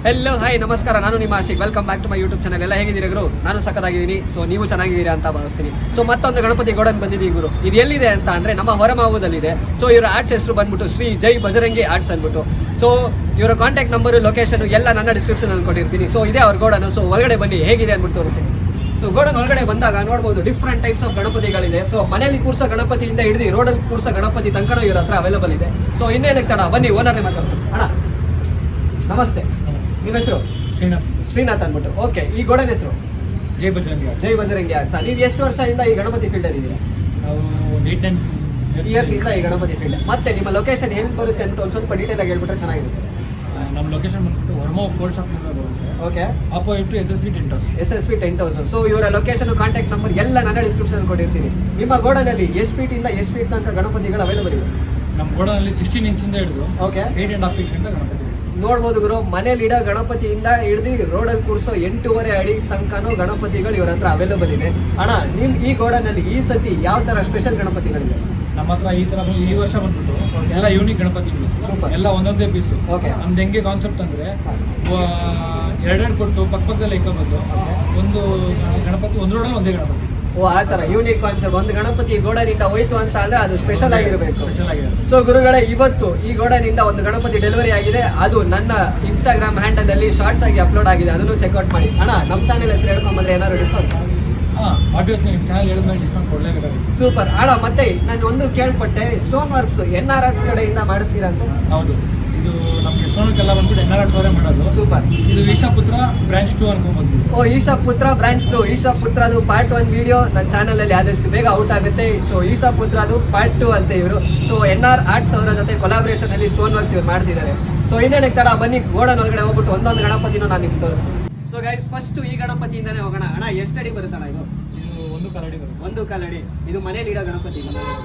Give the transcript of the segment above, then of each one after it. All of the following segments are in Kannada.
ಹೆಲೋ ಹಾಯ್ ನಮಸ್ಕಾರ, ನಾನು ನಿಮ್ಮ Ashik. Welcome back to my YouTube channel. ಎಲ್ಲ ಹೇಗಿದ್ದೀರಿ ಗುರು? ನಾನು ಸಖತ್ತಾಗಿದ್ದೀನಿ. ಸೊ ನೀವು ಚೆನ್ನಾಗಿದ್ದೀರಾ ಅಂತ ಭಾವಿಸ್ತೀನಿ. ಸೊ ಮತ್ತೊಂದು ಗಣಪತಿ ಗೋಡನ್ ಬಂದಿದ್ದೀವಿ ಗುರು. ಇದು ಎಲ್ಲಿದೆ ಅಂತ ಅಂದರೆ ನಮ್ಮ ಹೊರಮಾವದಲ್ಲಿದೆ. ಸೊ ಇವರ ಆರ್ಟ್ಸ್ ಹೆಸರು ಬಂದ್ಬಿಟ್ಟು ಶ್ರೀ ಜೈ ಬಜರಂಗಿ ಆರ್ಟ್ಸ್ ಅಂದ್ಬಿಟ್ಟು. ಸೊ ಇವರ ಕಾಂಟ್ಯಾಕ್ಟ್ ನಂಬರು, ಲೊಕೇಶನ್ ಎಲ್ಲ ನನ್ನ ಡಿಸ್ಕ್ರಿಪ್ಷನ್ ಅಲ್ಲಿ ಕೊಟ್ಟಿರ್ತೀನಿ. ಸೊ ಇದೇ ಅವ್ರ ಗೋಡನ್. ಸೊ ಒಳಗಡೆ ಬನ್ನಿ, ಹೇಗಿದೆ ಅಂದ್ಬಿಟ್ಟು ತೋರಿಸಿ. ಸೊ ಗೋಡನ್ ಒಳಗಡೆ ಬಂದಾಗ ನೋಡ್ಬೋದು ಡಿಫ್ರೆಂಟ್ ಟೈಪ್ಸ್ ಆಫ್ ಗಣಪತಿಗಳಿದೆ. ಸೊ ಮನೆಯಲ್ಲಿ ಕೂರ್ಸೋ ಗಣಪತಿಯಿಂದ ಹಿಡಿದು ರೋಡಲ್ಲಿ ಕೂರ್ಸೋ ಗಣಪತಿ ತನಕ ಇವ್ರ ಹತ್ರ ಅವೈಲೇಬಲ್ ಇದೆ. ಸೊ ಇನ್ನೇನಕ್ಕೆ ತಡ, ಬನ್ನಿ ಓನರ್ನೇ ಮಾತಾಡ್ಸಿ. ಅಣ್ಣ ನಮಸ್ತೆ, ನಿಮ್ಮ ಹೆಸರು? ಶ್ರೀನಾಥ್ ಅಂದ್ಬಿಟ್ಟು. ಓಕೆ, ಈ ಗೋಡನ್ ಹೆಸರು? ಜೈ ಬಜರಂಗಿ ಆರ್ಟ್ಸ್. ನೀವು ಎಷ್ಟು ವರ್ಷದಿಂದ ಈ ಗಣಪತಿ ಫೀಲ್ಡ್ ಅಲ್ಲಿ ಇದ್ದೀರಾ? ನಾವು 8-10 ಇಯರ್ಸ್ ಇಂದ ಈ ಗಣಪತಿ ಫೀಲ್ಡ್. ಮತ್ತೆ ನಿಮ್ಮ ಲೊಕೇಶನ್ ಎಲ್ಲಿ ಬರುತ್ತೆ ಅಂತ ಒಂದು ಸ್ವಲ್ಪ ಡೀಟೇಲ್ ಆಗಿ ಹೇಳ್ಬಿಟ್ರೆ ಚೆನ್ನಾಗಿರುತ್ತೆ. ನಮ್ಮ ಲೊಕೇಶನ್ ಬಂದ್ಬಿಟ್ಟು ಹೊರಮಾವು ಪೋಸ್ಟ್ ಆಫೀಸ್ ಬರುತ್ತೆ. Okay, opposite to SSV 10,000. So ಇವರ ಲೊಕೇಶನ್, ಕಾಂಟ್ಯಾಕ್ಟ್ ನಂಬರ್ ಎಲ್ಲ ನನ್ನ ಡಿಸ್ಕ್ರಿಪ್ಷನ್ ಕೊಟ್ಟಿರ್ತೀನಿ. ನಿಮ್ಮ ಗೋಡನಲ್ಲಿ ಎಷ್ಟು ಫೀಟ್ ಇಂದ ಎಷ್ಟು ಫೀಟ್ ತನಕ ಗಣಪತಿಗಳು ಅವೈಲೇಬಲ್ ಇದೆ? ನಮ್ಮ ಗೋಡನಲ್ಲಿ 16 ಇಂಚಿಂದ ಹಿಡಿದು ಓಕೆ 8.5 ಫೀಟ್ ಗಂಟ ಗಣಪತಿ ನೋಡ್ಬೋದು ಗುರು. ಮನೇಲಿ ಇಡೋ ಗಣಪತಿಯಿಂದ ಹಿಡಿದು ರೋಡಲ್ಲಿ ಕೂರಿಸೋ 8.5 ಅಡಿ ತನಕನೂ ಗಣಪತಿಗಳು ಇವ್ರ ಹತ್ರ ಅವೈಲೇಬಲ್ ಇದೆ. ಅಣ್ಣ, ನಿಮ್ ಈ ಗೋಡನಲ್ಲಿ ಈ ಸತಿ ಯಾವ ತರ ಸ್ಪೆಷಲ್ ಗಣಪತಿಗಳಿದೆ? ನಮ್ಮ ಹತ್ರ ಈ ತರ ಈ ವರ್ಷ ಬಂದ್ಬಿಟ್ಟು ಎಲ್ಲ ಯೂನಿಕ್ ಗಣಪತಿಗಳು. ಸೂಪರ್. ಎಲ್ಲ ಒಂದೊಂದೇ ಪೀಸು. ಓಕೆ, ನಮ್ದು ಹೆಂಗೆ ಕಾನ್ಸೆಪ್ಟ್ ಅಂದ್ರೆ ಎರಡೆರಡು ಕೊಟ್ಟು ಪಕ್ಕದಲ್ಲಿ ಇಕ್ಕೋಬೋದು. ಒಂದು ಗಣಪತಿ ಒಂದು ರೋಡಲ್ಲಿ ಒಂದೇ ಗಣಪತಿ. ಓ, ಆ ತರ ಯೂನಿಕ್ ಕಾನ್ಸೆಪ್ಟ್. ಒಂದು ಗಣಪತಿ ಗೋಡನಿಂದ ಹೋಯ್ತು ಅಂತ ಅಂದ್ರೆ ಅದು ಸ್ಪೆಷಲ್ ಆಗಿರಬೇಕು. ಸ್ಪೆಷಲ್ ಆಗಿದೆ. ಸೊ ಗುರುಗಳೇ, ಇವತ್ತು ಈ ಗೋಡನಿಂದ ಒಂದು ಗಣಪತಿ ಡೆಲಿವರಿ ಆಗಿದೆ. ಅದು ನನ್ನ ಇನ್ಸ್ಟಾಗ್ರಾಮ್ ಹ್ಯಾಂಡಲ್ ಅಲ್ಲಿ ಶಾರ್ಟ್ಸ್ ಆಗಿ ಅಪ್ಲೋಡ್ ಆಗಿದೆ. ಅದನ್ನು ಚೆಕ್ಔಟ್ ಮಾಡಿ. ಅಣ್ಣ, ನಮ್ಮ ಚಾನೆಲ್ ಹೆಸರು ಹೇಳ್ಕೊಂಬಂದ್ರೆ ಏನಾದ್ರು ಡಿಸ್ಕೌಂಟ್? ಆಬ್ವಿಯಸ್ಲಿ ನಿಮ್ಮ ಚಾನಲ್ ಹೇಳಿದ್ಮೇಲೆ ಡಿಸ್ಕೌಂಟ್ ಕೊಡಲೇಬೇಕಾಗುತ್ತೆ. ಸೂಪರ್. ಅಣ್ಣ, ಮತ್ತೆ ನಾನು ಒಂದು ಕೇಳ್ಪಟ್ಟೆ, ಸ್ಟೋನ್ ವರ್ಕ್ಸ್ NRX ಕಡೆಯಿಂದ ಮಾಡಿಸ್ತೀರಾ ಅಂತ? ಹೌದು, ಇದು ನಮಗೆ ಸೋನಕ್ಕೆಲ್ಲ ಬಂದ್ಬಿಟ್ಟು NRX ಅವರೇ ಮಾಡೋದು. ಸೂಪರ್. ಇದು ಈಶಾಪುತ್ರ ಬ್ರಾಂಚ್ 2 ಅನ್ಕೊಂಡ್ಬಂದ್ವಿ. ಓ, ಈಶಾಪುತ್ರ ಬ್ರಾಂಚ್ 2. ಈಶಾಪುತ್ರದು ಪಾರ್ಟ್ 1 ವಿಡಿಯೋ ನನ್ನ ಚಾನಲ್ ಅಲ್ಲಿ ಆದಷ್ಟು ಬೇಗ ಔಟ್ ಆಗುತ್ತೆ. ಸೊ ಈಶಾಪುತ್ರದು ಪಾರ್ಟ್ 2 ಅಂತ ಇವರು. ಸೊ NR ಆರ್ಟ್ಸ್ ಅವರ ಜೊತೆ ಕೊಲಾಬ್ರೇಷನ್ ಅಲ್ಲಿ ಸ್ಟೋನ್ ವರ್ಕ್ಸ್ ಇವ್ರು ಮಾಡ್ತಿದ್ದಾರೆ. ಸೊ ಇನ್ನೇನಕ್ಕೆ ತಡ, ಬನ್ನಿ ಗೋಡನ್ ಒಳಗಡೆ ಹೋಗ್ಬಿಟ್ಟು ಒಂದೊಂದು ಗಣಪತಿನೂ ನಾನು ನಿಮ್ಗೆ ತೋರಿಸ್ತೀನಿ. ಸೊ ಗೈಸ್, ಫಸ್ಟ್ ಈ ಗಣಪತಿಯಿಂದನೇ ಹೋಗೋಣ. ಅಣ್ಣ, ಎಷ್ಟು ಅಡಿ ಬರುತ್ತಣ್ಣ ಇದು? ಇದು 1 ಕಾಲ್ ಅಡಿ ಬರುತ್ತೆ. 1 ಕಾಲ್ ಅಡಿ. ಇದು ಮನೇಲಿ ಇಡೋ ಗಣಪತಿ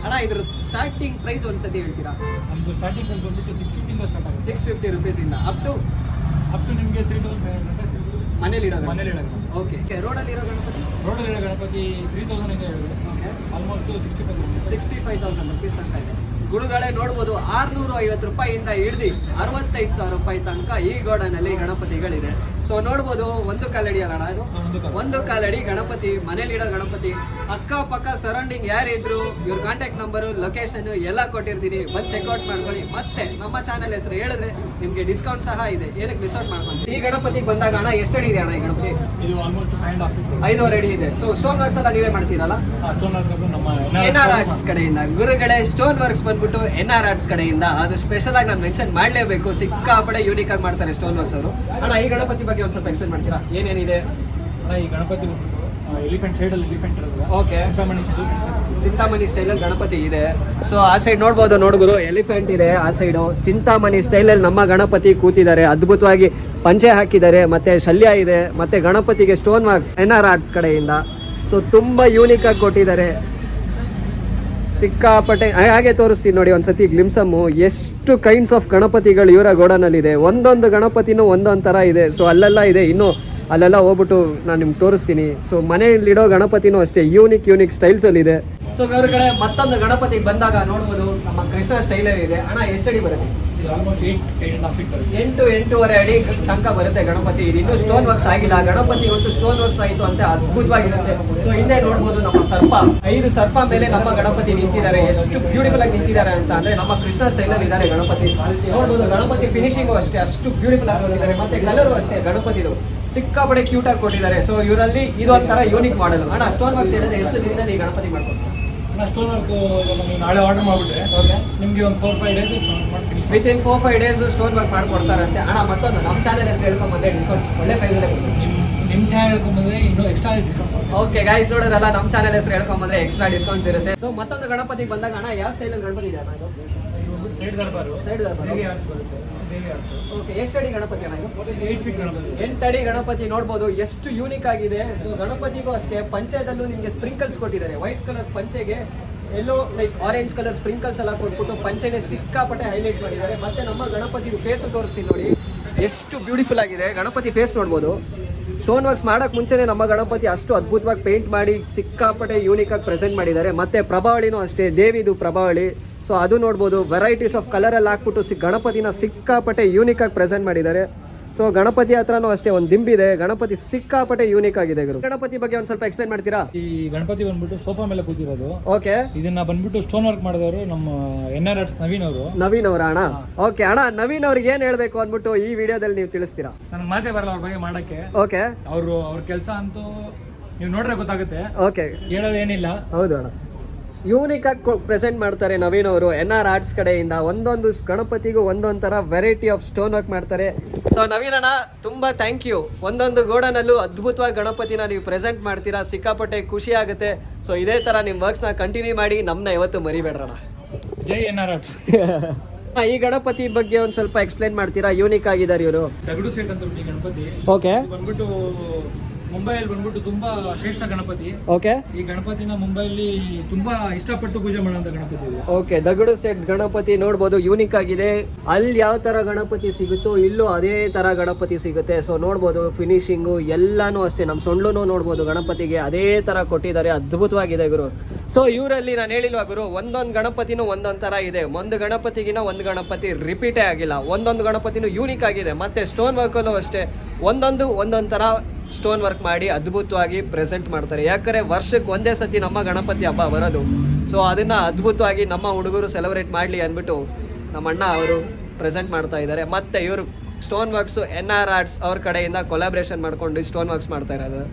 ಅಣ್ಣ. ಇದ್ರ ಸ್ಟಾರ್ಟಿಂಗ್ ಪ್ರೈಸ್ ಒಂದ್ಸತಿ ಹೇಳ್ತೀರಾ? ನಮ್ಮದು ಸ್ಟಾರ್ಟಿಂಗ್ ಬಂದ್ಬಿಟ್ಟು 650 ಇಂದ ಸ್ಟಾರ್ಟ್ ಆಗುತ್ತೆ. 650 ರುಪೀಸಿಂದ ಅಪ್ ಟು ನಿಮಗೆ 3,500 ಮನೇಲಿ ಇಡೋ ಮನೇಲಿ ಇಡೋ. ಓಕೆ, ರೋಡಲ್ಲಿ ಇರೋ ಗಣಪತಿ? ರೋಡಲ್ಲಿ ಇರೋ ಗಣಪತಿ 3,000 ಇಂದ ಹೇಳಿದ್ರು. ಓಕೆ, ಆಲ್ಮೋಸ್ಟ್ 65,000 ರುಪೀಸ್ ತನಕ ಇದೆ. ಗುರುಗಳೇ ನೋಡ್ಬೋದು, 650 ರೂಪಾಯಿಯಿಂದ ಹಿಡಿದು 65,000 ರೂಪಾಯಿ ತನಕ ಈ ಗೋಡನಲ್ಲಿ ಗಣಪತಿಗಳಿದೆ. ಸೊ ನೋಡ್ಬೋದು, 1 ಕಾಲಡಿ ಅಲ್ಲ ಇದು? 1 ಕಾಲಡಿ ಗಣಪತಿ, ಮನೇಲಿಡೋ ಗಣಪತಿ. ಅಕ್ಕಪಕ್ಕ ಸರೌಂಡಿಂಗ್ ಯಾರಿದ್ರು ಇವ್ರ ಕಾಂಟ್ಯಾಕ್ಟ್ ನಂಬರು, ಲೊಕೇಶನ್ ಎಲ್ಲ ಕೊಟ್ಟಿರ್ತೀನಿ. ಬಂದು ಚೆಕ್ಔಟ್ ಮಾಡ್ಕೊಳ್ಳಿ. ಮತ್ತೆ ನಮ್ಮ ಚಾನಲ್ ಹೆಸರು ಹೇಳಿದ್ರೆ ನಿಮಗೆ ಡಿಸ್ಕೌಂಟ್ ಸಹ ಇದೆ. ಏನಕ್ಕೆ ಮಿಸ್ ಔಟ್ ಮಾಡ್ಕೊಂಡು. ಈ ಗಣಪತಿಗೆ ಬಂದಾಗ ಅಣ್ಣ, ಎಷ್ಟು ಅಡಿ ಇದೆ ಅಣ್ಣ ಈ ಗಣಪತಿ? ಇದು ಆಲ್ಮೋಸ್ಟ್ 5.5 ಫೀಟ್. 5.5 ಅಡಿ ಇದೆ. ಸೊ ಸ್ಟೋನ್ ವರ್ಕ್ಸ್ ಎಲ್ಲ ನೀವೇ ಮಾಡ್ತೀರಲ್ಲ? ಸ್ಟೋನ್ ವರ್ಕ್ ನಮ್ಮ NR ಆರ್ಟ್ಸ್ ಕಡೆಯಿಂದ. ಗುರುಗಳೇ, ಸ್ಟೋನ್ ವರ್ಕ್ಸ್ ಬಂದ್ಬಿಟ್ಟು NR ಆರ್ಟ್ಸ್ ಕಡೆಯಿಂದ. ಅದು ಸ್ಪೆಷಲ್ ಆಗಿ ನಾನು ಮೆನ್ಷನ್ ಮಾಡಲೇಬೇಕು. ಸಿಕ್ಕಾಪಡೆ ಯೂನಿಕ್ ಆಗಿ ಮಾಡ್ತಾರೆ ಸ್ಟೋನ್ ವರ್ಕ್ಸ್ ಅವರು. ಅಣ್ಣ, ಈ ಗಣಪತಿ ಬಗ್ಗೆ ಒಂದು ಸ್ವಲ್ಪ ಎಕ್ಸ್ಪ್ಲೇನ್ ಮಾಡ್ತೀರಾ? ಏನೇನಿದೆ? ಈ ಗಣಪತಿ ಎಲಿಫೆಂಟ್ ಸೈಡಲ್ಲಿ ಎಲಿಫೆಂಟ್ ಇರೋದು. ಓಕೆ, ಚಿಂತಾಮಣಿ ಸ್ಟೈಲಲ್ಲಿ ಗಣಪತಿ ಇದೆ. ಸೊ ಆ ಸೈಡ್ ನೋಡ್ಬೋದು, ನೋಡ್ಗುರು, ಎಲಿಫೆಂಟ್ ಇದೆ ಆ ಸೈಡು. ಚಿಂತಾಮಣಿ ಸ್ಟೈಲಲ್ಲಿ ನಮ್ಮ ಗಣಪತಿ ಕೂತಿದ್ದಾರೆ. ಅದ್ಭುತವಾಗಿ ಪಂಚೆ ಹಾಕಿದ್ದಾರೆ, ಮತ್ತೆ ಶಲ್ಯ ಇದೆ, ಮತ್ತೆ ಗಣಪತಿಗೆ ಸ್ಟೋನ್ ವರ್ಕ್ಸ್ NR ಆರ್ಟ್ಸ್ ಕಡೆಯಿಂದ. ಸೊ ತುಂಬಾ ಯೂನಿಕ್ ಆಗಿ ಕೊಟ್ಟಿದ್ದಾರೆ. ಸಿಕ್ಕಾಪಟ್ಟೆ. ಹಾಗೆ ತೋರಿಸ್ತೀನಿ ನೋಡಿ ಒಂದ್ಸತಿ ಗ್ಲಿಮ್ಸಮ್ಮು. ಎಷ್ಟು ಕೈಂಡ್ಸ್ ಆಫ್ ಗಣಪತಿಗಳು ಇವರ ಗೋಡನಲ್ಲಿದೆ. ಒಂದೊಂದು ಗಣಪತಿನೂ ಒಂದೊಂದು ಥರ ಇದೆ. ಸೊ ಅಲ್ಲೆಲ್ಲ ಇದೆ, ಇನ್ನೂ ಅಲ್ಲೆಲ್ಲ ಹೋಗ್ಬಿಟ್ಟು ನಾನು ನಿಮ್ಗೆ ತೋರಿಸ್ತೀನಿ. ಸೊ ಮನೆಯಲ್ಲಿಡೋ ಗಣಪತಿನೂ ಅಷ್ಟೇ ಯೂನಿಕ್ ಸ್ಟೈಲ್ಸಲ್ಲಿದೆ. ಸೊ ಅವ್ರ ಕಡೆ ಮತ್ತೊಂದು ಗಣಪತಿಗೆ ಬಂದಾಗ ನೋಡ್ಬೋದು, ನಮ್ಮ ಕೃಷ್ಣ ಸ್ಟೈಲಲ್ಲಿ ಇದೆ. ಅಣ್ಣ, ಎಷ್ಟು ಅಡಿ ಬರುತ್ತೆ? ಇದು ಆಲ್ಮೋಸ್ಟ್ 8.5 ಫೀಟ್ ಬರುತ್ತೆ. 8.5 ಅಡಿ ತನಕ ಬರುತ್ತೆ ಗಣಪತಿ. ಇದು ಇನ್ನೂ ಸ್ಟೋನ್ ವರ್ಕ್ಸ್ ಆಗಿಲ್ಲ. ಗಣಪತಿ ಇವತ್ತು ಸ್ಟೋನ್ ವರ್ಕ್ಸ್ ಆಯಿತು ಅಂತ ಅದ್ಭುತವಾಗಿರುತ್ತೆ. ಸೊ ಹಿಂದೆ ನೋಡ್ಬೋದು ನಮ್ಮ ಸರ್ಪ, 5 ಸರ್ಪ ಮೇಲೆ ನಮ್ಮ ಗಣಪತಿ ನಿಂತಿದ್ದಾರೆ. ಎಷ್ಟು ಬ್ಯೂಟಿಫುಲ್ ಆಗಿ ನಿಂತಿದ್ದಾರೆ ಅಂತ ಅಂದ್ರೆ ನಮ್ಮ ಕೃಷ್ಣ ಸ್ಟೈಲಲ್ಲಿ ಇದ್ದಾರೆ ಗಣಪತಿ. ನೋಡ್ಬೋದು, ಗಣಪತಿ ಫಿನಿಶಿಂಗು ಅಷ್ಟೇ ಅಷ್ಟು ಬ್ಯೂಟಿಫುಲ್ ಆಗಿ ಕೊಟ್ಟಿದ್ದಾರೆ. ಮತ್ತೆ ಕಲರು ಅಷ್ಟೇ ಗಣಪತಿದು ಸಿಕ್ಕಾಪಡೆ ಕ್ಯೂಟ್ ಆಗಿ ಕೊಟ್ಟಿದ್ದಾರೆ. ಸೊ ಇವರಲ್ಲಿ ಇದು ಒಂಥರ ಯೂನಿಕ್ ಮಾಡೆಲ್. ಅಣ್ಣ, ಸ್ಟೋನ್ ವರ್ಕ್ಸ್ ಹೇಳಿದ್ರೆ ಎಷ್ಟು ದಿನದಲ್ಲಿ ಈ ಗಣಪತಿ ಮಾಡ್ಕೊಡ್ತಾರೆ? ಸ್ಟೋನ್ ವರ್ಕ್ ನೀವು ನಾಳೆ ಆರ್ಡರ್ ಮಾಡಿಬಿಟ್ರೆ ಓಕೆ, ನಿಮಗೆ ಒಂದು 4-5 ಡೇಸ್ ಮಾಡಿ ವಿತಿನ್ 4-5 ಡೇಸ್ ಸ್ಟೋನ್ ವರ್ಕ್ ಮಾಡ್ಕೊಡ್ತಾರಂತೆ. ಅಣ್ಣ, ಮತ್ತೊಂದು ನಮ್ಮ ಚಾನಲ್ ಹೆಸರು ಹೇಳ್ಕೊಂಬಂದ್ರೆ ಡಿಸ್ಕೌಂಟ್ಸ್ ಒಳ್ಳೆ ಪ್ರೈಸಲ್ಲೇ ಕೊಡ್ತೀವಿ. ನಿಮ್ಮ ಚಾನಲ್ ಹೇಳ್ಕೊಂಬಂದ್ರೆ ಇನ್ನೂ ಎಕ್ಸ್ಟ್ರಾ ಡಿಸ್ಕೌಂಟ್. ಓಕೆ ಗೈಸ್, ನೋಡೋರಲ್ಲ, ನಮ್ಮ ಚಾನಲ್ ಹೆಸರು ಹೇಳ್ಕೊಂಬಂದ್ರೆ ಎಕ್ಸ್ಟ್ರಾ ಡಿಸ್ಕೌಂಟ್ಸ್ ಇರುತ್ತೆ. ಸೊ ಮತ್ತೊಂದು ಗಣಪತಿಗೆ ಬಂದಾಗ ಅಣ್ಣ, ಯಾವ ಸ್ಟೈಲಲ್ಲಿ ಗಣಪತಿ ಇದೆ ಅಣ್ಣ ಇದು? ಸೈಡ್ ದರ್ಬಾರು. ಓಕೆ, ಎಷ್ಟು ಅಡಿ ಗಣಪತಿ ಅಣ್ಣ ಇದು? 8 ಫೀಟ್ ಗಣಪತಿ. 8 ಅಡಿ ಗಣಪತಿ. ನೋಡ್ಬೋದು ಎಷ್ಟು ಯೂನಿಕ್ ಆಗಿದೆ. ಸೊ ಗಣಪತಿಗೂ ಅಷ್ಟೇ ಪಂಚೆದಲ್ಲೂ ನಿಮಗೆ ಸ್ಪ್ರಿಂಕಲ್ಸ್ ಕೊಟ್ಟಿದ್ದಾರೆ. ವೈಟ್ ಕಲರ್ ಪಂಚೆಗೆ ಎಲ್ಲೋ ಲೈಕ್ ಆರೆಂಜ್ ಕಲರ್ ಸ್ಪ್ರಿಂಕಲ್ಸ್ ಎಲ್ಲ ಕೊಟ್ಬಿಟ್ಟು ಪಂಚೆನೆ ಸಿಕ್ಕಾಪಟ್ಟೆ ಹೈಲೈಟ್ ಮಾಡಿದ್ದಾರೆ. ಮತ್ತೆ ನಮ್ಮ ಗಣಪತಿ ಫೇಸ್ ತೋರಿಸಿ ನೋಡಿ, ಎಷ್ಟು ಬ್ಯೂಟಿಫುಲ್ ಆಗಿದೆ. ಗಣಪತಿ ಫೇಸ್ ನೋಡ್ಬೋದು. ಸ್ಟೋನ್ ವರ್ಕ್ಸ್ ಮಾಡೋಕ್ಕೆ ಮುಂಚೆನೇ ನಮ್ಮ ಗಣಪತಿ ಅಷ್ಟು ಅದ್ಭುತವಾಗಿ ಪೇಂಟ್ ಮಾಡಿ ಸಿಕ್ಕಾಪಟ್ಟೆ ಯೂನಿಕ್ ಆಗಿ ಪ್ರೆಸೆಂಟ್ ಮಾಡಿದ್ದಾರೆ. ಮತ್ತೆ ಪ್ರಭಾವಳಿನೂ ಅಷ್ಟೇ, ದೇವಿದು ಪ್ರಭಾವಳಿ. ಸೊ ಅದು ನೋಡ್ಬೋದು, ವೆರೈಟೀಸ್ ಆಫ್ ಕಲರಲ್ಲಿ ಹಾಕ್ಬಿಟ್ಟು ಗಣಪತಿನ ಸಿಕ್ಕಾಪಟ್ಟೆ ಯೂನಿಕ್ ಆಗಿ ಪ್ರೆಸೆಂಟ್ ಮಾಡಿದ್ದಾರೆ. ಸೊ ಗಣಪತಿ ಹತ್ರನೂ ಅಷ್ಟೇ ಒಂದು ದಿಂಬಿದೆ. ಗಣಪತಿ ಸಿಕ್ಕಾಪಟ್ಟೆ ಯೂನಿಕ್ ಆಗಿದೆ ಗುರು. ಗಣಪತಿ ಬಗ್ಗೆ ಒಂದು ಸ್ವಲ್ಪ ಎಕ್ಸ್ಪ್ಲೈನ್ ಮಾಡ್ತೀರಾ? ಈ ಗಣಪತಿ ಬಂದ್ಬಿಟ್ಟು ಸೋಫಾ ಮೇಲೆ ಕೂತಿರೋದು. ಓಕೆ. ಇದನ್ನ ಬಂದ್ಬಿಟ್ಟು ಸ್ಟೋನ್ ವರ್ಕ್ ಮಾಡಿದವರು ನಮ್ಮ NR Arts ನವೀನ್ ಅವರ ಅಣ್ಣ. ಓಕೆ ಅಣ್ಣ, ನವೀನ್ ಅವ್ರಿಗೆ ಏನ್ ಹೇಳ್ಬೇಕು ಅಂದ್ಬಿಟ್ಟು ಈ ವಿಡಿಯೋದಲ್ಲಿ ನೀವು ತಿಳಿಸ್ತೀರಾ? ನನಗೆ ಮಾತೇ ಬರಲ್ಲ ಅವ್ರ ಬಗ್ಗೆ ಮಾಡಕ್ಕೆ. ಓಕೆ. ಅವ್ರ ಕೆಲಸ ಅಂತೂ ನೀವು ನೋಡ್ರೆ ಗೊತ್ತಾಗುತ್ತೆ. ಓಕೆ, ಹೇಳೋದೇನಿಲ್ಲ. ಹೌದು ಅಣ್ಣ, ಯೂನಿಕ್ ಆಗಿ ಪ್ರೆಸೆಂಟ್ ಮಾಡ್ತಾರೆ ನವೀನ್ ಅವರು NR Arts ಕಡೆಯಿಂದ. ಒಂದೊಂದು ಗಣಪತಿಗೂ ಒಂದೊಂದು ತರ ವೆರೈಟಿ ಆಫ್ ಸ್ಟೋನ್ ವರ್ಕ್ ಮಾಡ್ತಾರೆ. ಸೊ ನವೀನ್ ಅಣ್ಣ, ತುಂಬಾ ಥ್ಯಾಂಕ್ ಯು. ಒಂದೊಂದು ಗೋಡನಲ್ಲೂ ಅದ್ಭುತವಾಗಿ ಗಣಪತಿನ ನೀವು ಪ್ರೆಸೆಂಟ್ ಮಾಡ್ತೀರಾ, ಸಿಕ್ಕಾಪಟ್ಟೆ ಖುಷಿ ಆಗುತ್ತೆ. ಸೊ ಇದೇ ತರ ನಿಮ್ಮ ವರ್ಕ್ಸ್ನ ಕಂಟಿನ್ಯೂ ಮಾಡಿ, ನಮ್ಮನ್ನ ಯಾವತ್ತು ಮರಿಬೇಡ್ರಣ. ಜೈ NR Arts. ಈ ಗಣಪತಿ ಬಗ್ಗೆ ಒಂದ್ ಸ್ವಲ್ಪ ಎಕ್ಸ್ಪ್ಲೈನ್ ಮಾಡ್ತೀರಾ? ಯೂನಿಕ್ ಆಗಿದ್ದಾರೆ ಇವರು. ದಗಡು ಸೆಟ್ ಅಂತ ಈ ಗಣಪತಿ. ಓಕೆ. ಬಂದ್ಬಿಟ್ಟು ಮುಂಬೈಯಲ್ಲಿ ಬಂದ್ಬಿಟ್ಟು ತುಂಬಾ ಶ್ರೇಷ್ಠ ಗಣಪತಿ. ಓಕೆ. ಈ ಗಣಪತಿನ ಮುಂಬೈಲಿ ತುಂಬಾ ಇಷ್ಟಪಟ್ಟು ಪೂಜೆ ಮಾಡುವಂತ ಗಣಪತಿ ಇದು. ಓಕೆ, ದಗಡು ಸೆಟ್ ಗಣಪತಿ ನೋಡ್ಬೋದು, ಯೂನಿಕ್ ಆಗಿದೆ. ಅಲ್ಲಿ ಯಾವ ತರ ಗಣಪತಿ ಸಿಗುತ್ತೋ ಇಲ್ಲೂ ಅದೇ ತರ ಗಣಪತಿ ಸಿಗುತ್ತೆ. ಸೊ ನೋಡ್ಬೋದು, ಫಿನಿಶಿಂಗು ಎಲ್ಲಾನು ಅಷ್ಟೇ. ನಮ್ಮ ಸೊಂಡ್ಲೂ ನೋಡ್ಬೋದು, ಗಣಪತಿಗೆ ಅದೇ ತರ ಕೊಟ್ಟಿದ್ದಾರೆ. ಅದ್ಭುತವಾಗಿದೆ ಗುರು. ಸೊ ಇವರಲ್ಲಿ ನಾನು ಹೇಳಿಲ್ವಾ ಗುರು, ಒಂದೊಂದು ಗಣಪತಿನೂ ಒಂದೊಂದು ತರ ಇದೆ. ಒಂದು ಗಣಪತಿಗಿನ ಒಂದು ಗಣಪತಿ ರಿಪೀಟೇ ಆಗಿಲ್ಲ. ಒಂದೊಂದು ಗಣಪತಿನೂ ಯೂನಿಕ್ ಆಗಿದೆ. ಮತ್ತೆ ಸ್ಟೋನ್ ವರ್ಕಲ್ಲೂ ಅಷ್ಟೇ ಒಂದೊಂದು ತರ ಸ್ಟೋನ್ ವರ್ಕ್ ಮಾಡಿ ಅದ್ಭುತವಾಗಿ ಪ್ರೆಸೆಂಟ್ ಮಾಡ್ತಾರೆ. ಯಾಕಂದರೆ ವರ್ಷಕ್ಕೆ ಒಂದೇ ಸತಿ ನಮ್ಮ ಗಣಪತಿ ಹಬ್ಬ ಬರೋದು. ಸೊ ಅದನ್ನು ಅದ್ಭುತವಾಗಿ ನಮ್ಮ ಹುಡುಗರು ಸೆಲೆಬ್ರೇಟ್ ಮಾಡಲಿ ಅಂದ್ಬಿಟ್ಟು ನಮ್ಮ ಅಣ್ಣ ಅವರು ಪ್ರೆಸೆಂಟ್ ಮಾಡ್ತಾ ಇದ್ದಾರೆ. ಮತ್ತು ಇವರು ಸ್ಟೋನ್ ವರ್ಕ್ಸು NR Arts ಅವ್ರ ಕಡೆಯಿಂದ ಕೊಲಾಬ್ರೇಷನ್ ಮಾಡ್ಕೊಂಡು ಸ್ಟೋನ್ ವರ್ಕ್ಸ್ ಮಾಡ್ತಾ ಇರೋದು.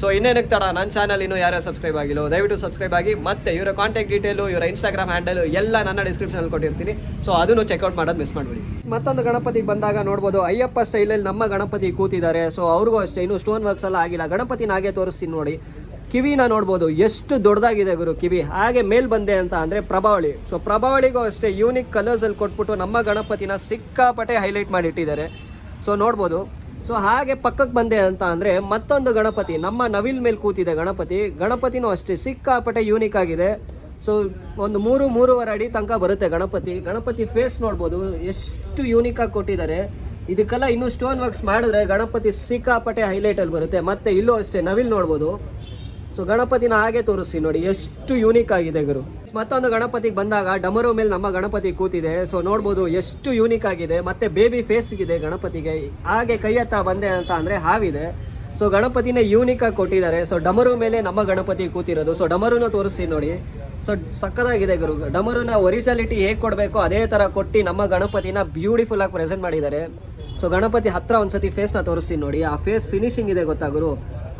ಸೊ ಇನ್ನೇನಕ್ಕೆ ತಡ, ನನ್ನ ಚಾನಲ್ ಇನ್ನೂ ಯಾರು ಸಬ್ಸ್ಕ್ರೈಬ್ ಆಗಿಲ್ಲ, ದಯವಿಟ್ಟು ಸಬ್ಸ್ಕ್ರೈಬ್ ಆಗಿ. ಮತ್ತು ಇವರ ಕಾಂಟ್ಯಾಕ್ಟ್ ಡೀಟೇಲು, ಇವರ Instagram ಹ್ಯಾಂಡಲು ಎಲ್ಲ ನನ್ನ ಡಿಸ್ಕ್ರಿಪ್ಷನಲ್ಲಿ ಕೊಟ್ಟಿರ್ತೀನಿ. ಸೊ ಅದನ್ನು ಚೆಕ್ಔಟ್ ಮಾಡೋದು ಮಿಸ್ ಮಾಡಬೇಡಿ. ಮತ್ತೊಂದು ಗಣಪತಿಗೆ ಬಂದಾಗ ನೋಡ್ಬೋದು, ಅಯ್ಯಪ್ಪ ಸ್ಟೈಲಲ್ಲಿ ನಮ್ಮ ಗಣಪತಿ ಕೂತಿದ್ದಾರೆ. ಸೊ ಅವ್ರಿಗೂ ಅಷ್ಟೇ ಇನ್ನೂ ಸ್ಟೋನ್ ವರ್ಕ್ಸ್ ಎಲ್ಲ ಆಗಿಲ್ಲ. ಗಣಪತಿನ ಹಾಗೆ ತೋರಿಸ್ತೀನಿ ನೋಡಿ. ಕಿವಿನ ನೋಡ್ಬೋದು, ಎಷ್ಟು ದೊಡ್ಡದಾಗಿದೆ ಗುರು ಕಿವಿ. ಹಾಗೆ ಮೇಲ್ ಬಂದೆ ಅಂತ ಅಂದರೆ ಪ್ರಭಾವಳಿ. ಸೊ ಪ್ರಭಾವಳಿಗೂ ಅಷ್ಟೇ ಯೂನಿಕ್ ಕಲರ್ಸಲ್ಲಿ ಕೊಟ್ಬಿಟ್ಟು ನಮ್ಮ ಗಣಪತಿನ ಸಿಕ್ಕಾಪಟ್ಟೆ ಹೈಲೈಟ್ ಮಾಡಿಟ್ಟಿದ್ದಾರೆ. ಸೊ ನೋಡ್ಬೋದು. ಸೊ ಹಾಗೆ ಪಕ್ಕಕ್ಕೆ ಬಂದೆ ಅಂತ ಅಂದರೆ ಮತ್ತೊಂದು ಗಣಪತಿ ನಮ್ಮ ನವಿಲ್ ಮೇಲೆ ಕೂತಿದೆ ಗಣಪತಿನೂ ಅಷ್ಟೇ ಸಿಕ್ಕಾಪಟ್ಟೆ ಯೂನಿಕ್ ಆಗಿದೆ. ಸೊ ಒಂದು 3-3.5 ಅಡಿ ತನಕ ಬರುತ್ತೆ ಗಣಪತಿ ಫೇಸ್ ನೋಡ್ಬೋದು, ಎಷ್ಟು ಯೂನಿಕ್ ಆಗಿ ಕೊಟ್ಟಿದ್ದಾರೆ. ಇದಕ್ಕೆಲ್ಲ ಇನ್ನೂ ಸ್ಟೋನ್ ವರ್ಕ್ಸ್ ಮಾಡಿದ್ರೆ ಗಣಪತಿ ಸಿಕ್ಕಾಪಟ್ಟೆ ಹೈಲೈಟಲ್ಲಿ ಬರುತ್ತೆ. ಮತ್ತು ಇಲ್ಲೂ ಅಷ್ಟೇ ನವಿಲ್ ನೋಡ್ಬೋದು. ಸೊ ಗಣಪತಿನ ಹಾಗೆ ತೋರಿಸ್ತೀನಿ ನೋಡಿ, ಎಷ್ಟು ಯೂನಿಕ್ ಆಗಿದೆ ಗುರು. ಮತ್ತೊಂದು ಗಣಪತಿಗೆ ಬಂದಾಗ ಡಮರು ಮೇಲೆ ನಮ್ಮ ಗಣಪತಿ ಕೂತಿದೆ. ಸೊ ನೋಡ್ಬೋದು, ಎಷ್ಟು ಯೂನಿಕ್ ಆಗಿದೆ. ಮತ್ತು ಬೇಬಿ ಫೇಸ್ ಇದೆ ಗಣಪತಿಗೆ. ಹಾಗೆ ಕೈ ಹತ್ರ ಬಂದೆ ಅಂತ ಅಂದರೆ ಹಾವಿದೆ. ಸೊ ಗಣಪತಿನೇ ಯೂನಿಕ್ ಆಗಿ ಕೊಟ್ಟಿದ್ದಾರೆ. ಸೊ ಡಮರು ಮೇಲೆ ನಮ್ಮ ಗಣಪತಿ ಕೂತಿರೋದು. ಸೊ ಡಮರುನ ತೋರಿಸ್ತೀನಿ ನೋಡಿ. ಸೊ ಸಕ್ಕತ್ತಾಗಿದೆ ಗುರು. ಡಮರುನ ಒರಿಜಿನಾಲಿಟಿ ಹೇಗೆ ಕೊಡಬೇಕು ಅದೇ ಥರ ಕೊಟ್ಟು ನಮ್ಮ ಗಣಪತಿನ ಬ್ಯೂಟಿಫುಲ್ ಆಗಿ ಪ್ರೆಸೆಂಟ್ ಮಾಡಿದ್ದಾರೆ. ಸೊ ಗಣಪತಿ ಹತ್ರ ಒಂದ್ಸತಿ ಫೇಸ್ನ ತೋರಿಸ್ತೀನಿ ನೋಡಿ. ಆ ಫೇಸ್ ಫಿನಿಶಿಂಗ್ ಇದೆ ಗೊತ್ತಾ ಗುರು,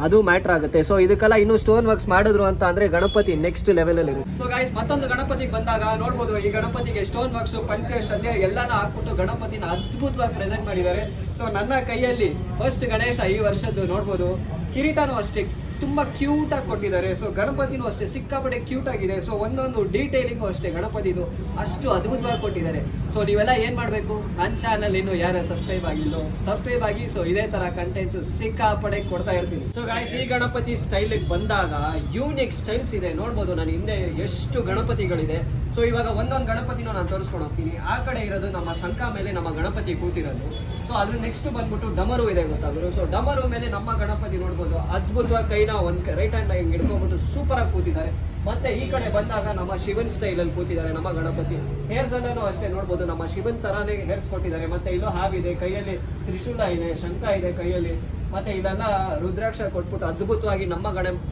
ಅದು ಮ್ಯಾಟ್ರ್ ಆಗುತ್ತೆ. ಸೊ ಇದಕ್ಕೆಲ್ಲ ಇನ್ನೂ ಸ್ಟೋನ್ ವರ್ಕ್ಸ್ ಮಾಡಿದ್ರು ಅಂತ ಅಂದ್ರೆ ಗಣಪತಿ ನೆಕ್ಸ್ಟ್ ಲೆವೆಲಲ್ಲಿ ಇರುತ್ತೆ. ಸೊ ಗೈಸ್, ಮತ್ತೊಂದು ಗಣಪತಿಗೆ ಬಂದಾಗ ನೋಡ್ಬೋದು, ಈ ಗಣಪತಿಗೆ ಸ್ಟೋನ್ ವರ್ಕ್ಸ್, ಪಂಚೆ, ಶಲ್ಯ ಎಲ್ಲಾನು ಹಾಕ್ಬಿಟ್ಟು ಗಣಪತಿನ ಅದ್ಭುತವಾಗಿ ಪ್ರೆಸೆಂಟ್ ಮಾಡಿದ್ದಾರೆ. ಸೊ ನನ್ನ ಕೈಯಲ್ಲಿ ಫಸ್ಟ್ ಗಣೇಶ ಈ ವರ್ಷದ್ದು ನೋಡ್ಬೋದು. ಕಿರೀಟನೂ ಅಷ್ಟೇ ತುಂಬ ಕ್ಯೂಟಾಗಿ ಕೊಟ್ಟಿದ್ದಾರೆ. ಸೊ ಗಣಪತಿನೂ ಅಷ್ಟೇ ಸಿಕ್ಕಾಪಟ್ಟೆ ಕ್ಯೂಟ್ ಆಗಿದೆ. ಸೊ ಒಂದೊಂದು ಡೀಟೇಲಿಂಗು ಅಷ್ಟೇ ಗಣಪತಿದು ಅಷ್ಟು ಅದ್ಭುತವಾಗಿ ಕೊಟ್ಟಿದ್ದಾರೆ. ಸೊ ನೀವೆಲ್ಲ ಏನು ಮಾಡಬೇಕು, ನನ್ನ ಚಾನಲ್ ಇನ್ನು ಯಾರು ಸಬ್ಸ್ಕ್ರೈಬ್ ಆಗಿಲ್ಲೋ ಸಬ್ಸ್ಕ್ರೈಬ್ ಆಗಿ. ಸೊ ಇದೇ ಥರ ಕಂಟೆಂಟ್ಸು ಸಿಕ್ಕಾಪಟ್ಟೆ ಕೊಡ್ತಾ ಇರ್ತೀನಿ. ಸೊ ಗಾಯ್ಸ್, ಈ ಗಣಪತಿ ಸ್ಟೈಲಿಗೆ ಬಂದಾಗ ಯೂನಿಕ್ ಸ್ಟೈಲ್ಸ್ ಇದೆ ನೋಡ್ಬೋದು. ನಾನು ಹಿಂದೆ ಎಷ್ಟು ಗಣಪತಿಗಳಿದೆ. ಸೊ ಇವಾಗ ಒಂದೊಂದು ಗಣಪತಿನೂ ನಾನು ತೋರಿಸ್ಕೊಂಡು ಹೋಗ್ತೀನಿ. ಆ ಕಡೆ ಇರೋದು ನಮ್ಮ ಶಂಖ ಮೇಲೆ ನಮ್ಮ ಗಣಪತಿ ಕೂತಿರೋದು. ಸೊ ಅದ್ರ ನೆಕ್ಸ್ಟ್ ಬಂದ್ಬಿಟ್ಟು ಡಮರು ಇದೆ ಗೊತ್ತಾದ್ರು. ಸೊ ಡಮರು ಮೇಲೆ ನಮ್ಮ ಗಣಪತಿ ನೋಡ್ಬೋದು, ಅದ್ಭುತವಾಗಿ ಕೈನ ಒಂದು ರೈಟ್ ಹ್ಯಾಂಡ್ ಹಿಂಗೆ ಹಿಡ್ಕೊಂಡ್ಬಿಟ್ಟು ಸೂಪರ್ ಆಗಿ ಕೂತಿದ್ದಾರೆ. ಮತ್ತೆ ಈ ಕಡೆ ಬಂದಾಗ ನಮ್ಮ ಶಿವನ್ ಸ್ಟೈಲಲ್ಲಿ ಕೂತಿದ್ದಾರೆ ನಮ್ಮ ಗಣಪತಿ. ಹೇರ್ಸ್ ಅಲ್ಲೂ ಅಷ್ಟೇ ನೋಡ್ಬೋದು, ನಮ್ಮ ಶಿವನ್ ತರಾನೇ ಹೇರ್ಸ್ ಕೊಟ್ಟಿದ್ದಾರೆ. ಮತ್ತೆ ಇಲ್ಲೂ ಹಾವಿದೆ, ಕೈಯಲ್ಲಿ ತ್ರಿಶೂಲ ಇದೆ, ಶಂಖ ಇದೆ ಕೈಯಲ್ಲಿ. ಮತ್ತೆ ಇಲ್ಲೆಲ್ಲ ರುದ್ರಾಕ್ಷ ಕೊಟ್ಬಿಟ್ಟು ಅದ್ಭುತವಾಗಿ ನಮ್ಮ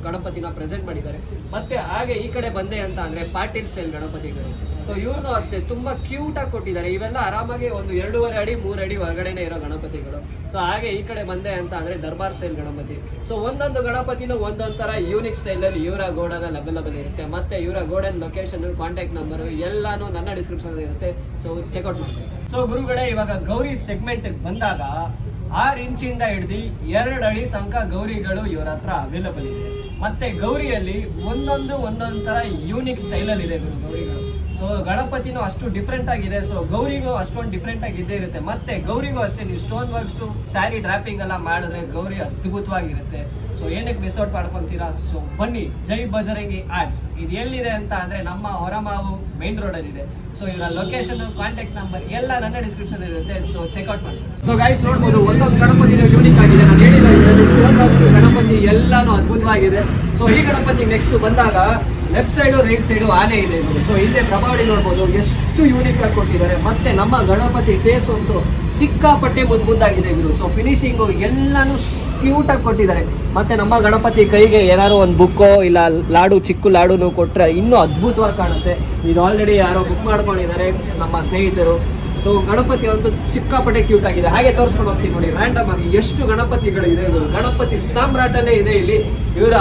ಗಣಪತಿನ ಪ್ರೆಸೆಂಟ್ ಮಾಡಿದ್ದಾರೆ. ಮತ್ತೆ ಹಾಗೆ ಈ ಕಡೆ ಬಂದೆ ಅಂತ ಅಂದ್ರೆ ಪಾಟೀಲ್ ಸ್ಟೈಲ್ ಗಣಪತಿಗಳು. ಸೊ ಇವ್ರನ್ನೂ ಅಷ್ಟೇ ತುಂಬಾ ಕ್ಯೂಟ್ ಆಗಿ ಕೊಟ್ಟಿದ್ದಾರೆ. ಇವೆಲ್ಲ ಆರಾಮಾಗಿ ಒಂದು 2.5 ಅಡಿ 3 ಅಡಿ ಒಳಗಡೆನೆ ಇರೋ ಗಣಪತಿಗಳು. ಸೊ ಹಾಗೆ ಈ ಕಡೆ ಬಂದೆ ಅಂತ ಅಂದ್ರೆ ದರ್ಬಾರ್ ಸ್ಟೈಲ್ ಗಣಪತಿ. ಸೊ ಒಂದೊಂದು ಗಣಪತಿನೂ ಒಂದೊಂದು ತರ ಯೂನಿಕ್ ಸ್ಟೈಲಲ್ಲಿ ಇವರ ಗೋಡನ್ ಅವೈಲಬಲ್ ಇರುತ್ತೆ. ಮತ್ತೆ ಇವರ ಗೋಡನ್ ಲೊಕೇಶನ್, ಕಾಂಟ್ಯಾಕ್ಟ್ ನಂಬರು ಎಲ್ಲಾನು ನನ್ನ ಡಿಸ್ಕ್ರಿಪ್ಷನ್ ಇರುತ್ತೆ. ಸೊ ಚೆಕ್ಔಟ್ ಮಾಡಿ. ಸೊ ಗುರುಗಳೇ, ಇವಾಗ ಗೌರಿ ಸೆಗ್ಮೆಂಟ್ ಬಂದಾಗ 6 ಇಂಚಿಂದ ಹಿಡ್ದು 2 ಅಡಿ ತನಕ ಗೌರಿಗಳು ಇವರ ಹತ್ರ ಅವೈಲಬಲ್ ಇದೆ. ಮತ್ತೆ ಗೌರಿಯಲ್ಲಿ ಒಂದೊಂದು ತರ ಯೂನಿಕ್ ಸ್ಟೈಲಲ್ಲಿ ಇದೆ ಗುರು ಗೌರಿಗಳು. ಸೊ ಗಣಪತಿನೂ ಅಷ್ಟು ಡಿಫ್ರೆಂಟ್ ಆಗಿದೆ. ಸೊ ಗೌರಿಗೂ ಅಷ್ಟೊಂದು ಡಿಫ್ರೆಂಟ್ ಆಗಿ ಇದ್ದೇ ಇರುತ್ತೆ. ಮತ್ತೆ ಗೌರಿಗೂ ಅಷ್ಟೇ ನೀವು ಸ್ಟೋನ್ ವರ್ಕ್ಸು, ಸ್ಯಾರಿ ಡ್ರಾಪಿಂಗ್ ಎಲ್ಲ ಮಾಡಿದ್ರೆ ಗೌರಿ ಅದ್ಭುತವಾಗಿರುತ್ತೆ. ಸೊ ಏನಕ್ಕೆ ಮಿಸ್ ಔಟ್ ಮಾಡ್ಕೊತೀರಾ? ಸೊ ಬನ್ನಿ, ಜೈ ಬಜರಂಗಿ ಆರ್ಟ್ಸ್. ಇದು ಎಲ್ಲಿದೆ ಅಂತ ಅಂದ್ರೆ ನಮ್ಮ ಹೊರಮಾವು ಮೇನ್ ರೋಡಲ್ಲಿ ಇದೆ. ಸೊ ಇವರ ಲೊಕೇಶನ್, ಕಾಂಟ್ಯಾಕ್ಟ್ ನಂಬರ್ ಎಲ್ಲ ನನ್ನ ಡಿಸ್ಕ್ರಿಪ್ಷನ್ ಇರುತ್ತೆ. ಸೊ ಚೆಕ್ಔಟ್ ಮಾಡಿ. ಸೊ ಗೈಸ್ ನೋಡ್ಬೋದು, ಒಂದೊಂದು ಗಣಪತಿ ಯೂನಿಕ್ ಆಗಿದೆ. ನಾನು ಹೇಳಿದ ಸ್ಟೋನ್ ವರ್ಕ್ಸ್ ಗಣಪತಿ ಎಲ್ಲಾನು ಅದ್ಭುತವಾಗಿದೆ. ಸೊ ಈ ಗಣಪತಿ ನೆಕ್ಸ್ಟ್ ಬಂದಾಗ ಲೆಫ್ಟ್ ಸೈಡು ರೈಟ್ ಸೈಡು ಆನೆ ಇದೆ. ಸೊ ಇಲ್ಲೇ ಪ್ರಭಾವಳಿ ನೋಡ್ಬೋದು, ಎಷ್ಟು ಯೂನಿಕ್ ಆಗಿ ಕೊಟ್ಟಿದ್ದಾರೆ. ಮತ್ತೆ ನಮ್ಮ ಗಣಪತಿ ಫೇಸ್ ಒಂದು ಸಿಕ್ಕಾಪಟ್ಟೆ ಮುದ್ದಾಗಿದೆ ಗುರು. ಸೊ ಫಿನಿಶಿಂಗು ಎಲ್ಲಾನು ಕ್ಯೂಟ್ ಆಗಿ ಕೊಟ್ಟಿದ್ದಾರೆ. ಮತ್ತೆ ನಮ್ಮ ಗಣಪತಿ ಕೈಗೆ ಏನಾದ್ರು ಒಂದು ಬುಕ್ಕೋ ಇಲ್ಲ ಲಾಡು ಚಿಕ್ಕ ಲಾಡುನು ಕೊಟ್ರೆ ಇನ್ನೂ ಅದ್ಭುತವಾಗಿ ಕಾಣುತ್ತೆ. ಇದು ಆಲ್ರೆಡಿ ಯಾರೋ ಬುಕ್ ಮಾಡ್ಕೊಂಡಿದ್ದಾರೆ ನಮ್ಮ ಸ್ನೇಹಿತರು. ಸೊ ಗಣಪತಿ ಒಂದು ಸಿಕ್ಕಾಪಟ್ಟೆ ಕ್ಯೂಟ್ ಆಗಿದೆ. ಹಾಗೆ ತೋರಿಸ್ಕೊಂಡು ಹೋಗ್ತೀವಿ ನೋಡಿ ರ್ಯಾಂಡಮ್ ಆಗಿ ಎಷ್ಟು ಗಣಪತಿಗಳಿದೆ. ಗಣಪತಿ ಸಾಮ್ರಾಟನೇ ಇದೆ ಇಲ್ಲಿ. ಇವರ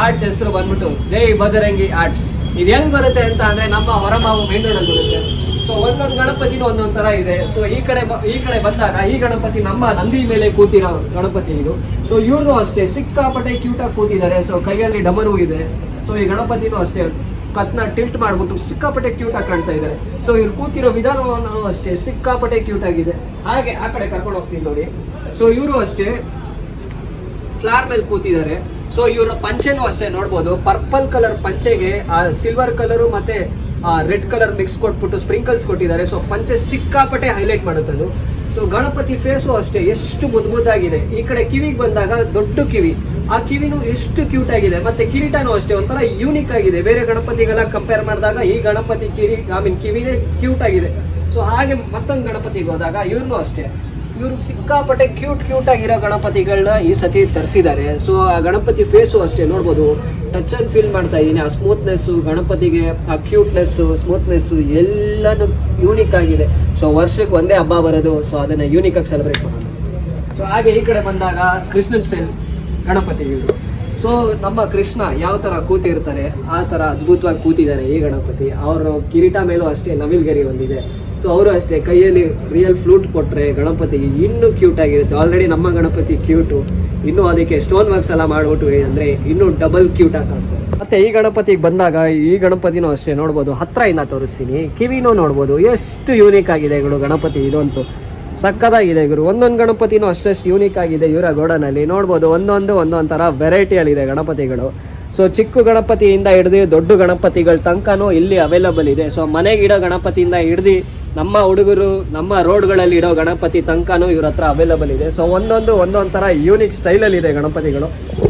ಆರ್ಟ್ಸ್ ಹೆಸರು ಬಂದ್ಬಿಟ್ಟು ಜೈ ಬಜರಂಗಿ ಆರ್ಟ್ಸ್. ಇದು ಹೆಂಗ್ ಬರುತ್ತೆ ಅಂತ ಅಂದ್ರೆ ನಮ್ಮ ಹೊರಮಾವು ಮೇನ್ ರೋಡಲ್ಲಿ ಬರುತ್ತೆ. ಸೊ ಒಂದೊಂದು ಗಣಪತಿನೂ ಒಂದೊಂದು ತರ ಇದೆ. ಸೊ ಈ ಕಡೆ ಬಂದಾಗ ಈ ಗಣಪತಿ ನಮ್ಮ ನಂದಿ ಮೇಲೆ ಕೂತಿರೋ ಗಣಪತಿ ಇದು. ಸೊ ಇವ್ರು ಅಷ್ಟೇ ಸಿಕ್ಕಾಪಟ್ಟೆ ಕ್ಯೂಟ್ ಆಗಿ ಕೂತಿದ್ದಾರೆ. ಸೊ ಕೈಯಲ್ಲಿ ಡಮರು ಇದೆ. ಸೊ ಈ ಗಣಪತಿನೂ ಅಷ್ಟೇ ಕತ್ನ ಟಿಲ್ಟ್ ಮಾಡ್ಬಿಟ್ಟು ಸಿಕ್ಕಾಪಟ್ಟೆ ಕ್ಯೂಟ್ ಆಗಿ ಕಾಣ್ತಾ ಇದ್ದಾರೆ. ಸೊ ಇವ್ರು ಕೂತಿರೋ ವಿಧಾನವನ್ನು ಅಷ್ಟೇ ಸಿಕ್ಕಾಪಟ್ಟೆ ಕ್ಯೂಟ್ ಆಗಿದೆ. ಹಾಗೆ ಆ ಕಡೆ ಕರ್ಕೊಂಡು ಹೋಗ್ತೀನಿ ನೋಡಿ. ಸೊ ಇವರು ಅಷ್ಟೇ ಫ್ಲಾರ್ ಮೇಲೆ ಕೂತಿದ್ದಾರೆ. ಸೊ ಇವರ ಪಂಚೆನೂ ಅಷ್ಟೇ ನೋಡ್ಬೋದು. ಪರ್ಪಲ್ ಕಲರ್ ಪಂಚೆಗೆ ಆ ಸಿಲ್ವರ್ ಕಲರು ಮತ್ತೆ ರೆಡ್ ಕಲರ್ ಮಿಕ್ಸ್ ಕೊಟ್ಬಿಟ್ಟು ಸ್ಪ್ರಿಂಕಲ್ಸ್ ಕೊಟ್ಟಿದ್ದಾರೆ. ಸೊ ಪಂಚೆ ಸಿಕ್ಕಾಪಟ್ಟೆ ಹೈಲೈಟ್ ಮಾಡುತ್ತದು. ಸೊ ಗಣಪತಿ ಫೇಸು ಅಷ್ಟೇ ಎಷ್ಟು ಮುದ್ದಾಗಿದೆ. ಈ ಕಡೆ ಕಿವಿಗೆ ಬಂದಾಗ ದೊಡ್ಡ ಕಿವಿ, ಆ ಕಿವಿನೂ ಎಷ್ಟು ಕ್ಯೂಟ್ ಆಗಿದೆ. ಮತ್ತೆ ಕಿರೀಟನೂ ಅಷ್ಟೇ ಒಂಥರ ಯೂನಿಕ್ ಆಗಿದೆ. ಬೇರೆ ಗಣಪತಿಗೆಲ್ಲ ಕಂಪೇರ್ ಮಾಡಿದಾಗ ಈ ಗಣಪತಿ ಕಿವಿನೇ ಕ್ಯೂಟ್ ಆಗಿದೆ. ಸೊ ಹಾಗೆ ಮತ್ತೊಂದು ಗಣಪತಿಗೆ ಹೋದಾಗ ಇವ್ರನ್ನೂ ಅಷ್ಟೇ ಇವರು ಸಿಕ್ಕಾಪಟ್ಟೆ ಕ್ಯೂಟ್ ಆಗಿರೋ ಗಣಪತಿಗಳನ್ನ ಈ ಸತಿ ತರಿಸಿದ್ದಾರೆ. ಸೊ ಆ ಗಣಪತಿ ಫೇಸು ಅಷ್ಟೇ ನೋಡ್ಬೋದು. ಟಚ್ ಅಂಡ್ ಫೀಲ್ ಮಾಡ್ತಾ ಇದ್ದೀನಿ. ಆ ಸ್ಮೂತ್ನೆಸ್ಸು ಗಣಪತಿಗೆ, ಆ ಕ್ಯೂಟ್ನೆಸ್ಸು ಸ್ಮೂತ್ನೆಸ್ಸು ಎಲ್ಲನೂ ಯೂನಿಕ್ ಆಗಿದೆ. ಸೊ ವರ್ಷಕ್ಕೆ ಒಂದೇ ಹಬ್ಬ ಬರೋದು. ಸೊ ಅದನ್ನು ಯೂನಿಕ್ ಆಗಿ ಸೆಲೆಬ್ರೇಟ್ ಮಾಡೋದು. ಸೊ ಹಾಗೆ ಈ ಕಡೆ ಬಂದಾಗ ಕೃಷ್ಣನ್ ಸ್ಟೈಲ್ ಗಣಪತಿ ಇವರು. ಸೊ ನಮ್ಮ ಕೃಷ್ಣ ಯಾವ ಥರ ಕೂತಿರ್ತಾರೆ ಆ ಥರ ಅದ್ಭುತವಾಗಿ ಕೂತಿದ್ದಾರೆ ಈ ಗಣಪತಿ. ಅವರು ಕಿರೀಟ ಮೇಲೂ ಅಷ್ಟೇ ನವಿಲ್ಗರಿ ಒಂದಿದೆ. ಸೊ ಅವರು ಅಷ್ಟೇ ಕೈಯಲ್ಲಿ ರಿಯಲ್ ಫ್ಲೂಟ್ ಕೊಟ್ಟರೆ ಗಣಪತಿಗೆ ಇನ್ನೂ ಕ್ಯೂಟ್ ಆಗಿರುತ್ತೆ. ಆಲ್ರೆಡಿ ನಮ್ಮ ಗಣಪತಿ ಕ್ಯೂಟು, ಇನ್ನೂ ಅದಕ್ಕೆ ಸ್ಟೋನ್ ವರ್ಕ್ಸ್ ಎಲ್ಲ ಮಾಡಿಬಿಟ್ಟು ಅಂದರೆ ಇನ್ನೂ ಡಬಲ್ ಕ್ಯೂಟ್ ಆಗ್ತದೆ. ಮತ್ತು ಈ ಗಣಪತಿಗೆ ಬಂದಾಗ ಈ ಗಣಪತಿನೂ ಅಷ್ಟೇ ನೋಡ್ಬೋದು. ಹತ್ತಿರದಿಂದ ತೋರಿಸ್ತೀನಿ. ಕಿವಿನೂ ನೋಡ್ಬೋದು ಎಷ್ಟು ಯೂನಿಕ್ ಆಗಿದೆ ಗಣಪತಿ. ಇದಂತೂ ಸಕ್ಕದಾಗಿದೆ ಗುರು. ಒಂದೊಂದು ಗಣಪತಿನೂ ಅಷ್ಟಷ್ಟು ಯೂನಿಕ್ ಆಗಿದೆ. ಇವರ ಗೋಡನಲ್ಲಿ ನೋಡ್ಬೋದು. ಒಂದೊಂದು ಥರ ವೆರೈಟಿಯಲ್ಲಿದೆ ಗಣಪತಿಗಳು. ಸೊ ಚಿಕ್ಕ ಗಣಪತಿಯಿಂದ ಹಿಡ್ದು ದೊಡ್ಡ ಗಣಪತಿಗಳ ತನಕನೂ ಇಲ್ಲಿ ಅವೈಲಬಲ್ ಇದೆ. ಸೊ ಮನೆಗಿಡೋ ಗಣಪತಿಯಿಂದ ಹಿಡ್ದು ನಮ್ಮ ಹುಡುಗರು ನಮ್ಮ ರೋಡ್ಗಳಲ್ಲಿ ಇಡೋ ಗಣಪತಿ ತನಕನೂ ಇವ್ರ ಹತ್ರ ಅವೈಲಬಲ್ ಇದೆ. ಸೊ ಒಂದೊಂದು ಥರ ಯೂನಿಕ್ ಸ್ಟೈಲಲ್ಲಿದೆ ಗಣಪತಿಗಳು.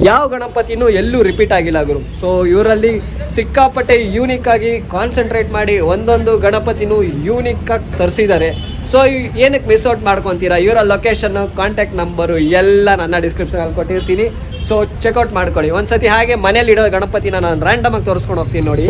ಯಾವ ಗಣಪತಿನೂ ಎಲ್ಲೂ ರಿಪೀಟ್ ಆಗಿಲ್ಲ ಗುರು. ಸೊ ಇವರಲ್ಲಿ ಸಿಕ್ಕಾಪಟ್ಟೆ ಯೂನಿಕ್ ಆಗಿ ಕಾನ್ಸಂಟ್ರೇಟ್ ಮಾಡಿ ಒಂದೊಂದು ಗಣಪತಿನೂ ಯೂನಿಕ್ ಆಗಿ ತರಿಸಿದ್ದಾರೆ. ಸೊ ಏನಕ್ಕೆ ಮಿಸ್ ಔಟ್ ಮಾಡ್ಕೊತೀರಾ? ಇವರ ಲೊಕೇಶನ್ನು, ಕಾಂಟ್ಯಾಕ್ಟ್ ನಂಬರು ಎಲ್ಲ ನನ್ನ ಡಿಸ್ಕ್ರಿಪ್ಷನಲ್ಲಿ ಕೊಟ್ಟಿರ್ತೀನಿ. ಸೊ ಚೆಕ್ಔಟ್ ಮಾಡ್ಕೊಳ್ಳಿ ಒಂದ್ಸತಿ. ಹಾಗೆ ಮನೇಲಿಡೋ ಗಣಪತಿನ ನಾನು ರ್ಯಾಂಡಮಾಗಿ ತೋರಿಸ್ಕೊಂಡು ಹೋಗ್ತೀನಿ ನೋಡಿ.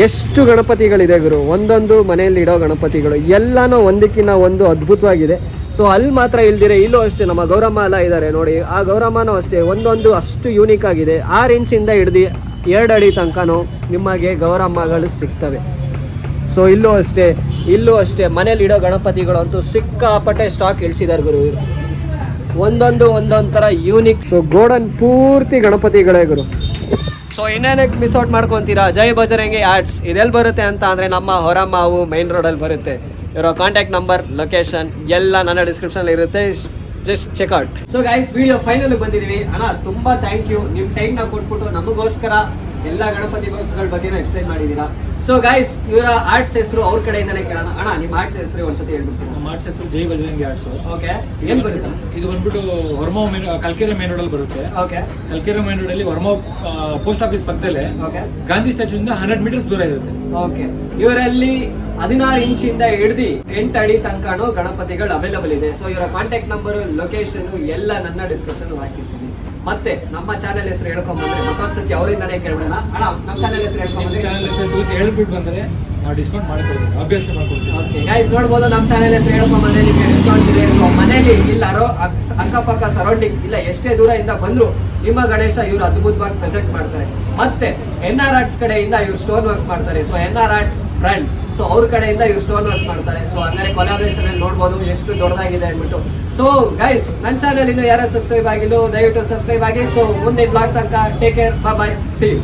ಎಷ್ಟು ಗಣಪತಿಗಳಿದೆ ಗುರು. ಒಂದೊಂದು ಮನೆಯಲ್ಲಿ ಇಡೋ ಗಣಪತಿಗಳು ಎಲ್ಲನೂ ಒಂದಕ್ಕಿಂತ ಒಂದು ಅದ್ಭುತವಾಗಿದೆ. ಸೊ ಅಲ್ಲಿ ಮಾತ್ರ ಇಲ್ದಿರೆ ಇಲ್ಲೂ ಅಷ್ಟೇ ನಮ್ಮ ಗೌರಮ್ಮ ಎಲ್ಲ ಇದ್ದಾರೆ ನೋಡಿ. ಆ ಗೌರಮ್ಮನೂ ಅಷ್ಟೇ ಒಂದೊಂದು ಅಷ್ಟು ಯೂನಿಕ್ ಆಗಿದೆ. 6 ಇಂಚಿಂದ ಹಿಡ್ದು 2 ಅಡಿ ತನಕನೂ ನಿಮಗೆ ಗೌರಮ್ಮಗಳು ಸಿಗ್ತವೆ. ಸೊ ಇಲ್ಲೂ ಅಷ್ಟೇ ಮನೇಲಿ ಇಡೋ ಗಣಪತಿಗಳು ಅಂತೂ ಸಿಕ್ಕಾಪಟ್ಟೆ ಸ್ಟಾಕ್ ಇಳಿಸಿದ್ದಾರೆ ಗುರು. ಒಂದೊಂದು ಥರ ಯೂನಿಕ್. ಸೊ ಗೋಡನ್ ಪೂರ್ತಿ ಗಣಪತಿಗಳೇ ಗುರು. ಸೊ ಇನ್ನೇನಕ್ಕೆ ಮಿಸ್ ಔಟ್ ಮಾಡ್ಕೊತೀರಾ? ಜೈ ಬಜರಂಗಿ ಆರ್ಟ್ಸ್ ಇದೆಲ್ಲಿ ಬರುತ್ತೆ ಅಂತ ಅಂದರೆ ನಮ್ಮ ಹೊರಮಾವು ಮೈನ್ ರೋಡಲ್ಲಿ ಬರುತ್ತೆ. ಇರೋ ಕಾಂಟ್ಯಾಕ್ಟ್ ನಂಬರ್, ಲೊಕೇಶನ್ ಎಲ್ಲ ನನ್ನ ಡಿಸ್ಕ್ರಿಪ್ಷನಲ್ಲಿ ಇರುತ್ತೆ. Just check out. So guys video final ಬಂದಿದ್ದೀವಿ. ಅಣ್ಣ ತುಂಬ ಥ್ಯಾಂಕ್ ಯು. ನಿಮ್ಮ ಟೈಮ್ನ ಕೊಟ್ಬಿಟ್ಟು ನಮಗೋಸ್ಕರ ಎಲ್ಲ ಗಣಪತಿಗಳ ಬಗ್ಗೆನೂ ಎಕ್ಸ್ಪ್ಲೈನ್ ಮಾಡಿದ್ದೀರಾ. ಸೊ ಗೈಸ್ ಇವರ ಆರ್ಟ್ಸ್ ಹೆಸರು ಅವ್ರ ಕಡೆಯಿಂದನೇ ಕೇಳೋಣ. ಅಣ್ಣ ನಿಮ್ಮ ಆರ್ಟ್ಸ್ ಹೆಸರು ಒಂದ್ಸತಿ ಹೇಳ್ಬಿಡ್ತೀನಿ. ನಮ್ಮ ಆರ್ಟ್ಸ್ ಹೆಸರು ಜೈ ಬಜರಂಗಿ ಆರ್ಟ್ಸ್. ಓಕೆ, ಏನು ಬರುತ್ತೆ? ಇದು ಬಂದ್ಬಿಟ್ಟು ಹೊರಮಾವು ಕಲ್ಕೆರೆ ಮೇನ್ ರೋಡಲ್ಲಿ ಬರುತ್ತೆ. ಓಕೆ, ಕಲ್ಕೆರೆ ಮೇನ್ ರೋಡಲ್ಲಿ ಹೊರಮಾವು ಪೋಸ್ಟ್ ಆಫೀಸ್ ಪಕ್ಕದಲ್ಲೇ ಓಕೆ ಗಾಂಧಿ ಸ್ಟ್ಯಾಚ್ಯೂಯಿಂದ 100 ಮೀಟರ್ಸ್ ದೂರ ಇರುತ್ತೆ. ಓಕೆ, ಇವರಲ್ಲಿ 16 ಇಂಚಿಂದ ಹಿಡ್ದು 8 ಅಡಿ ತನಕನೂ ಗಣಪತಿಗಳು ಅವೈಲಬಲ್ ಇದೆ. ಸೊ ಇವರ ಕಾಂಟ್ಯಾಕ್ಟ್ ನಂಬರು, ಲೊಕೇಶನ್ ಎಲ್ಲ ನನ್ನ ಡಿಸ್ಕ್ರಿಪ್ಷನ್ ಹಾಕಿರ್ತೀನಿ. ಮತ್ತೆ ನಮ್ಮ ಚಾನೆಲ್ ಹೆಸರು ಹೇಳ್ಕೊಂಡ್ಬಂದ್ರೆ ಮತ್ತೊಂದ್ಸತಿ ಅವರಿಂದಾನೇ ಕೇಳೋಣ. ಅಣ್ಣ ನಮ್ಮ ಚಾನೆಲ್ ಹೆಸರು ಹೇಳ್ಬಿಟ್ಟು ಬಂದರೆ ನಾವು ಡಿಸ್ಕೌಂಟ್ ಮಾಡ್ಕೊಡ್ತೀವಿ, ಅಭ್ಯಾಸ ಮಾಡ್ಕೊಡ್ತೀವಿ. ಓಕೆ ಗೈಸ್ ನೋಡ್ಬೋದು, ನಮ್ಮ ಚಾನೆಲ್ ಹೆಸರು ಹೇಳ್ಕೊಂಡ್ಬಂದ್ರೆ ನಿಮಗೆ ಡಿಸ್ಕೌಂಟ್ ಇದೆ. ಸೊ ಮನೇಲಿ ಇಲ್ಲಾರೋ ಅಕ್ಕಪಕ್ಕ ಸರೌಂಡಿಂಗ್ ಇಲ್ಲ ಎಷ್ಟೇ ದೂರದಿಂದ ಬಂದ್ರು ನಿಮ್ಮ ಗಣೇಶ ಇವರು ಅದ್ಭುತವಾಗಿ ಪ್ರೆಸೆಂಟ್ ಮಾಡ್ತಾರೆ. ಮತ್ತೆ NR ಆರ್ಟ್ಸ್ ಕಡೆಯಿಂದ ಇವ್ರು ಸ್ಟೋನ್ ವರ್ಕ್ಸ್ ಮಾಡ್ತಾರೆ. So NR arts brand, so ಅವ್ರ ಕಡೆಯಿಂದ ಇವ್ರು ಸ್ಟೋನ್ ವರ್ಕ್ಸ್ ಮಾಡ್ತಾರೆ. ಸೊ ಹಂಗಾರೆ ಕೊಲಾಬ್ರೇಷನ್ ಅಲ್ಲಿ ನೋಡ್ಬೋದು ಎಷ್ಟು ದೊಡ್ಡದಾಗಿದೆ ಅಂದ್ಬಿಟ್ಟು. ಸೊ ಗೈಸ್ ನನ್ನ ಚಾನೆಲ್ ಇನ್ನು ಯಾರು ಸಬ್ಸ್ಕ್ರೈಬ್ ಆಗಿಲ್ಲ ದಯವಿಟ್ಟು ಸಬ್ಸ್ಕ್ರೈಬ್ ಆಗಿ. ಸೊ ಮುಂದೆ ಬ್ಲಾಗ್ ತನಕ take care, bye, see you.